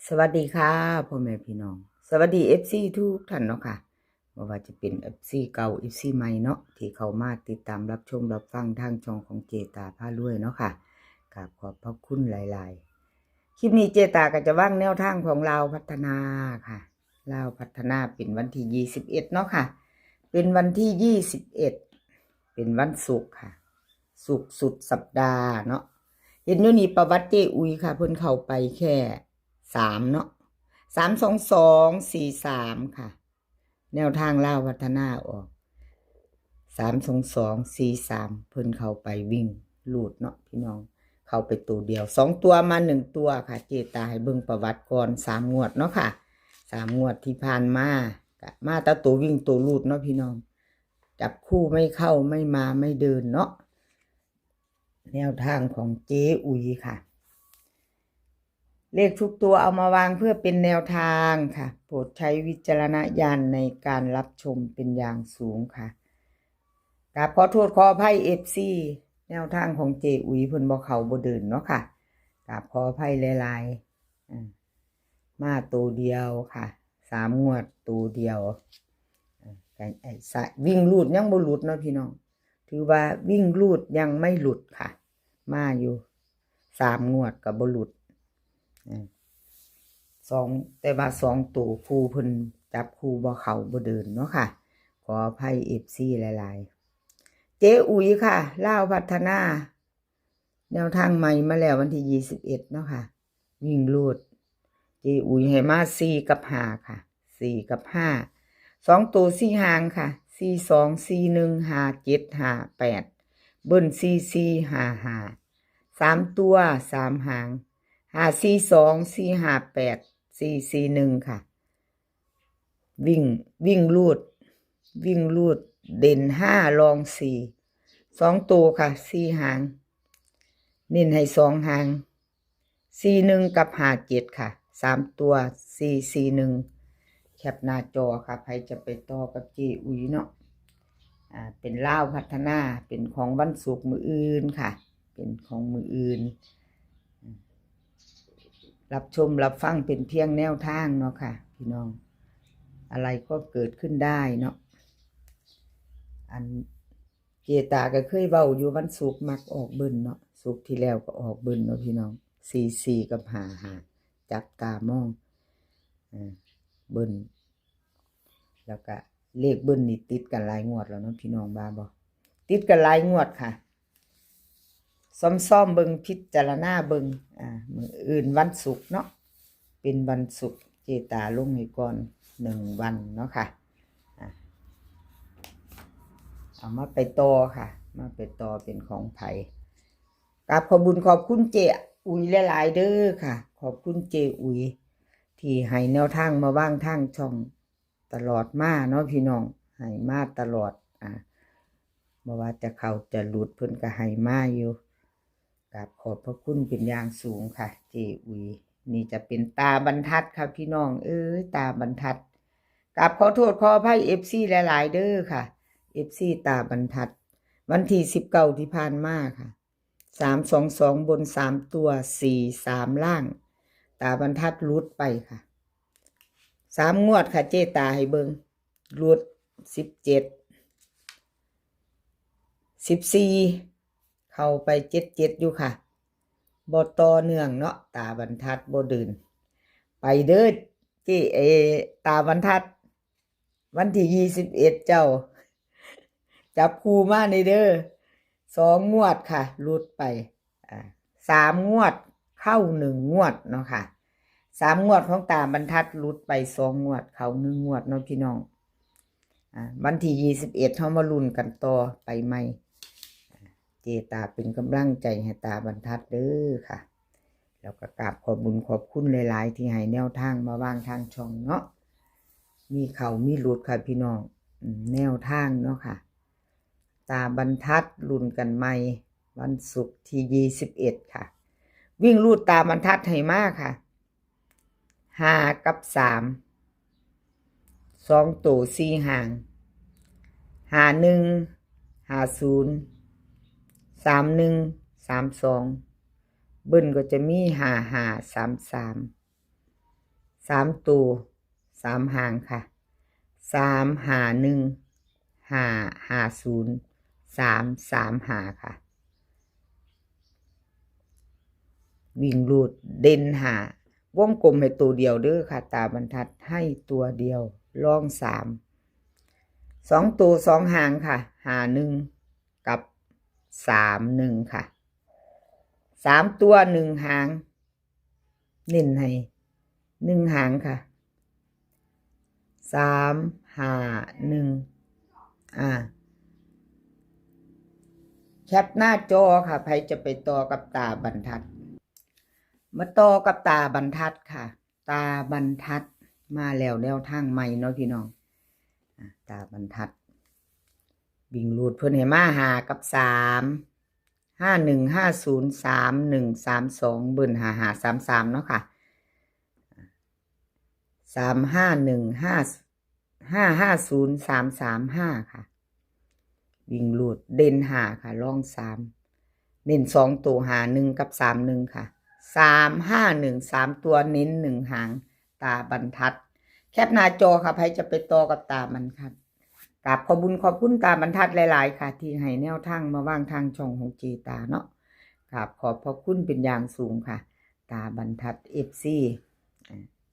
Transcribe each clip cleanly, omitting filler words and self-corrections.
สวัสดีค่ะพ่อแม่พี่น้องสวัสดีFCทุกท่านเนาะค่ะไม่ว่าจะเป็น FC เก่า FC ใหม่เนาะที่เข้ามาติดตามรับชมรับฟังทางช่องของเจตาพารวยเนาะค่ะกับขอบพระคุณหลายๆคลิปนี้เจตาก็จะว่างแนวทางของเราพัฒนาค่ะเราพัฒนาเป็นวันที่21เนาะค่ะเป็นวันที่21เป็นวันศุกร์ค่ะศุกร์สุดสัปดาห์เนาะเห็นอยู่นี่ประวัติเจอุยค่ะเพิ่นเข้าไปแค่3เนาะ32243ค่ะแนวทางลาวพัฒนาออก32243เพิ่นเข้าไปวิ่งลูดเนาะพี่น้องเข้าไปตัวเดียว2ตัวมา1ตัวค่ะเจตาให้เบิ่งประวัติก่อน3งวดเนาะค่ะ3งวดที่ผ่านมาก็มาแต่ตัววิ่งตัวลูดเนาะพี่น้องจับคู่ไม่เข้าไม่มาไม่เดินเนาะแนวทางของเจ๊อุ๋ยค่ะเลขทุกตัวเอามาวางเพื่อเป็นแนวทางค่ะโปรดใช้วิจารณญาณในการรับชมเป็นอย่างสูงค่ะกราบขอโทษขออภัย FC แนวทางของเจ๊อุ๋ยเพิ่นบ่เข้าบ่เดินเนาะค่ะกราบขออภัยหลายๆมาตัวเดียวค่ะ3งวดตัวเดียววิ่งลูดยังบ่หลุดเนาะพี่น้องถือว่าวิ่งลูดยังไม่หลุดค่ะมาอยู่3งวดก็บ่หลุดแต่ว่า2ตัวคู่เพิ่นจับคู่บ่เข้าบ่เดินเนาะค่ะขออภัย FC หลายๆเจ๊อุ๋ยค่ะลาวพัฒนาแนวทางใหม่มาแล้ววันที่21เนาะค่ะวิ่งลูดเจ๊อุ๋ยให้มา4กับ5ค่ะ4กับ5 2ตัว4หางค่ะ42 41 57 58เบิ้ล4455 3ตัว3หาง542 458 441ค่ะวิ่งลูดเด่น5รอง4 2ตัวค่ะ4หางเน้นให้2หาง41กับ57ค่ะ3ตัว441แคปหน้าจอค่ะใครจะไปต่อกับเจอุ๋ยเนาะเป็นลาวพัฒนาเป็นของวันศุกร์มื้ออื่นค่ะเป็นของมื้ออื่นรับชมรับฟังเป็นเพียงแนวทางเนาะค่ะพี่น้องอะไรก็เกิดขึ้นได้เนาะอันเจตาก็เคยเว้าอยู่วันศุกร์มักออกเบิ่นเนาะศุกร์ที่แล้วก็ออกเบิ่นเนาะพี่น้อง44กับ55จับตามองเบิ่นแล้วก็เลขเบิ่นนี่ติดกันหลายงวดแล้วเนาะพี่น้องบ้าบ่ติดกันหลายงวดค่ะซ่อมเบิ่งพิจารณาเบิ่งมื้ออื่นวันศุกร์เนาะเป็นวันศุกร์เจตาลงให้ก่อน1วันเนาะค่ะเอามาไปต่อค่ะมาไปต่อเป็นของไผกับขอบคุญขอบคุณเจอุ๋ยหลายๆเด้อค่ะขอบคุณเจอุ๋ยที่ให้แนวทางมาว่างทางช่องตลอดมาเนาะพี่น้องให้มาตลอดบ่ว่าจะเข้าจะหลุดเพิ่นก็ให้มาอยู่กับขอบพระคุณเป็นอย่างสูงค่ะเจอุ๋ยนี่จะเป็นตาบรรทัดค่ะพี่น้องตาบรรทัดกับขอโทษขออภัย FC หลายๆเด้อค่ะ FC ตาบรรทัดวันที่19ที่ผ่านมาค่ะ322บน3ตัว43ล่างตาบรรทัดหลุดไปค่ะ3งวดค่ะเจตาให้เบิ่งหลุด14เข้าไป77อยู่ค่ะบ่ต่อเนื่องเนาะตาบรรทัดบ่เดินไปเด้อเจตาบรรทัดวันที่21เจ้าจับคู่มาในเด้อ2งวดค่ะหลุดไป3งวดเข้า1งวดเนาะค่ะ3งวดของตาบรรทัดหลุดไป2งวดเข้า1งวดเนาะพี่น้องวันที่21เฮามาลุ้นกันต่อไปใหม่เจตาเป็นกำลังใจให้ตาบรรทัดเด้อค่ะแล้วก็กราบขอบบุญขอบคุณหลายๆที่ให้แนวทางมาวางทางช่องเนาะมีเขามีหลุดค่ะพี่น้องแนวทางเนาะค่ะตาบรรทัดลุ้นกันใหม่วันศุกร์ที่21ค่ะวิ่งลูดตาบรรทัดให้มากค่ะ5กับ3 2ตัว4หาง51 50 31 32เบิ้ลก็จะมี55 33 3 ตัว3 หางค่ะ351 550 335ค่ะวิ่งรูดเด่น5วงกลมให้ตัวเดียวเด้อค่ะตาบรรทัดให้ตัวเดียวล่อง2 ตัว2 หางค่ะ51กับ31ค่ะ3 ตัว1 หางเน้นให้1 หางค่ะ351แคปหน้าจอค่ะใครจะไปต่อกับตาบรรทัดมาต่อกับตาบรรทัดค่ะตาบรรทัดมาแล้วแนวทางใหม่เนาะพี่น้องตาบรรทัดวิ่งรูดเพิ่นให้มา5กับ3 51 50 31 32เบิ่น5533เนาะค่ะ351 550 335ค่ะวิ่งรูดเด่น5ค่ะล่อง3เน้น2 ตัว51กับ31ค่ะ351 3 ตัวเน้น1 หางตาบรรทัดแคปหน้าจอค่ะใครจะไปต่อกับตาบรรทัดกราบขอบคุณตาบรรทัดหลายๆค่ะที่ให้แนวทางมาว่างทางช่องของจีตาเนาะกราบขอบพระคุณเป็นอย่างสูงค่ะตาบรรทัด FC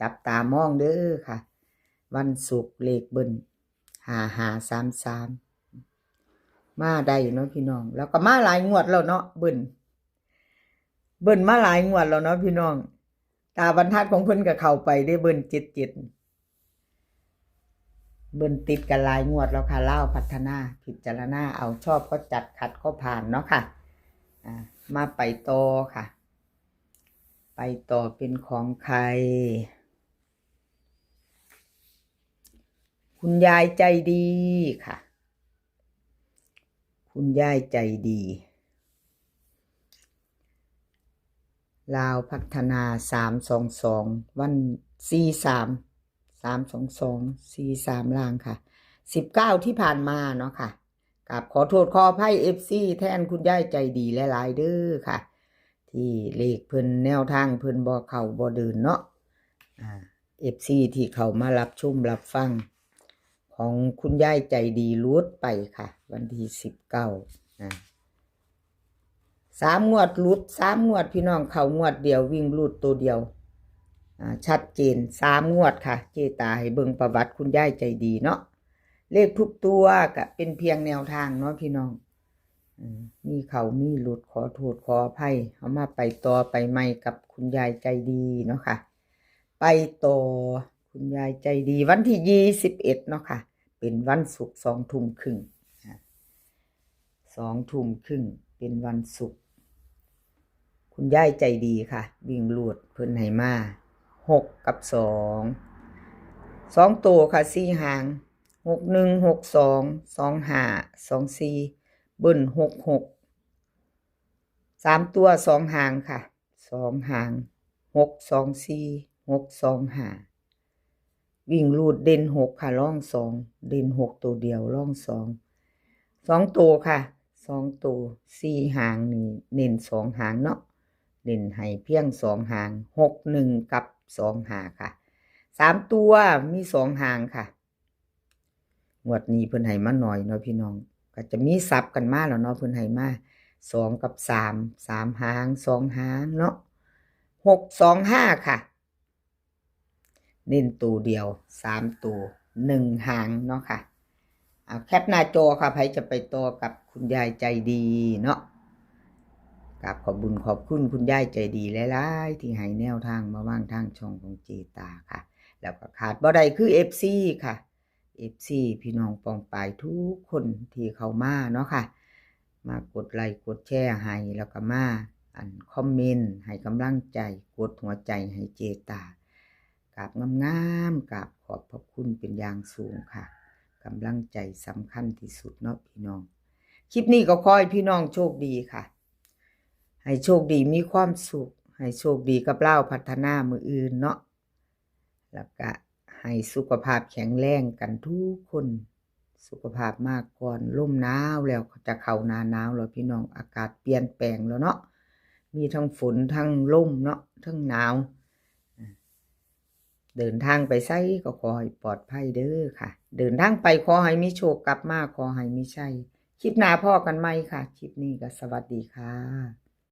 จับตามองเด้อค่ะวันศุกร์เลขเบิ้ล5533มาได้เนาะพี่น้องแล้วก็มาหลายงวดแล้วเนาะเบิ้ลมาหลายงวดแล้วเนาะพี่น้องตาบรรทัดของเพิ่นก็เข้าไปได้เบิ้ล77เบิ้ลติดกันหลายงวดแล้วค่ะเล่าพัฒนาพิจารณาเอาชอบก็จัดขัดก็ผ่านเนาะค่ะมาไปต่อค่ะไปต่อเป็นของใครคุณยายใจดีค่ะคุณยายใจดีลาวพัฒนา322วัน43 ล่างค่ะ19ที่ผ่านมาเนาะค่ะกับขอโทษขออภัย FC แทนคุณยายใจดีหลายๆเด้อค่ะที่เลขเพิ่นแนวทางเพิ่นบ่เข้าบ่เดินเนาะFC ที่เขามารับชมรับฟังของคุณยายใจดีรูดไปค่ะวันที่3 งวดรูด3 งวดพี่น้องเขางวดเดียววิ่งรูดตัวเดียวชัดเจน3 งวดค่ะเจตาให้เบิ่งประวัติคุณยายใจดีเนาะเลขทุกตัวก็เป็นเพียงแนวทางเนาะพี่น้องมีเขามีหลุดขอโทษขออภัยเอามาไปต่อไปใหม่กับคุณยายใจดีเนาะค่ะไปต่อคุณยายใจดีวันที่21เนาะค่ะเป็นวันศุกร์2 ทุ่มครึ่ง2 ทุ่มครึ่งเป็นวันศุกร์คุณยายใจดีค่ะวิ่งลูดเพิ่นให้มา6กับ2ตัวค่ะ4 หาง61 62 25 24เบิ้ล66 3 ตัว2 หางค่ะ2 หาง624 625วิ่งลูดเด่น6ค่ะล่อง2เด่น6ตัวเดียวล่อง2ตัวค่ะ2ตัว4 หางนี่เน้น2 หางเนาะเน้นให้เพียง2 หาง61กับ25ค่ะ3 ตัวมี2 หางค่ะงวดนี้เพิ่นให้มาหน่อยเนาะพี่น้องก็จะมีซับกันมาแล้วเนาะเพิ่นให้มา2กับ3 หาง2 หางเนาะ625ค่ะเน้นตัวเดียว3 ตัว1 หางเนาะค่ะเอาแคปหน้าจอค่ะใครจะไปต่อกับคุณยายใจดีเนาะกับขอบคุณคุณยายใจดีหลายๆที่ให้แนวทางมาว่างทางช่องของเจตาค่ะแล้วก็ขาดบ่ได้คือ FC ค่ะ FC พี่น้องปองปายทุกคนที่เข้ามาเนาะค่ะมากดไลค์กดแชร์ให้แล้วก็มาคอมเมนต์ให้กำลังใจกดหัวใจให้เจตากราบงามๆกราบขอบพระคุณเป็นอย่างสูงค่ะกำลังใจสำคัญที่สุดเนาะพี่น้องคลิปนี้ก็ขอให้พี่น้องโชคดีค่ะให้โชคดีมีความสุขให้โชคดีกับเล่าพัฒนามืออื่นเนาะแล้วก็ให้สุขภาพแข็งแรงกันทุกคนสุขภาพมากก่อนลมหนาวแล้วจะเข้าหน้าหนาวแล้วพี่น้องอากาศเปลี่ยนแปลงแล้วเนาะมีทั้งฝนทั้งลมเนาะทั้งหนาว เดินทางไปไสก็ขอให้ปลอดภัยเด้อค่ะ เดินทางไปขอให้มีโชคกลับมาขอให้มีชัยคลิปหน้าพ้อกันใหม่ค่ะ คลิปนี้ก็สวัสดีค่ะ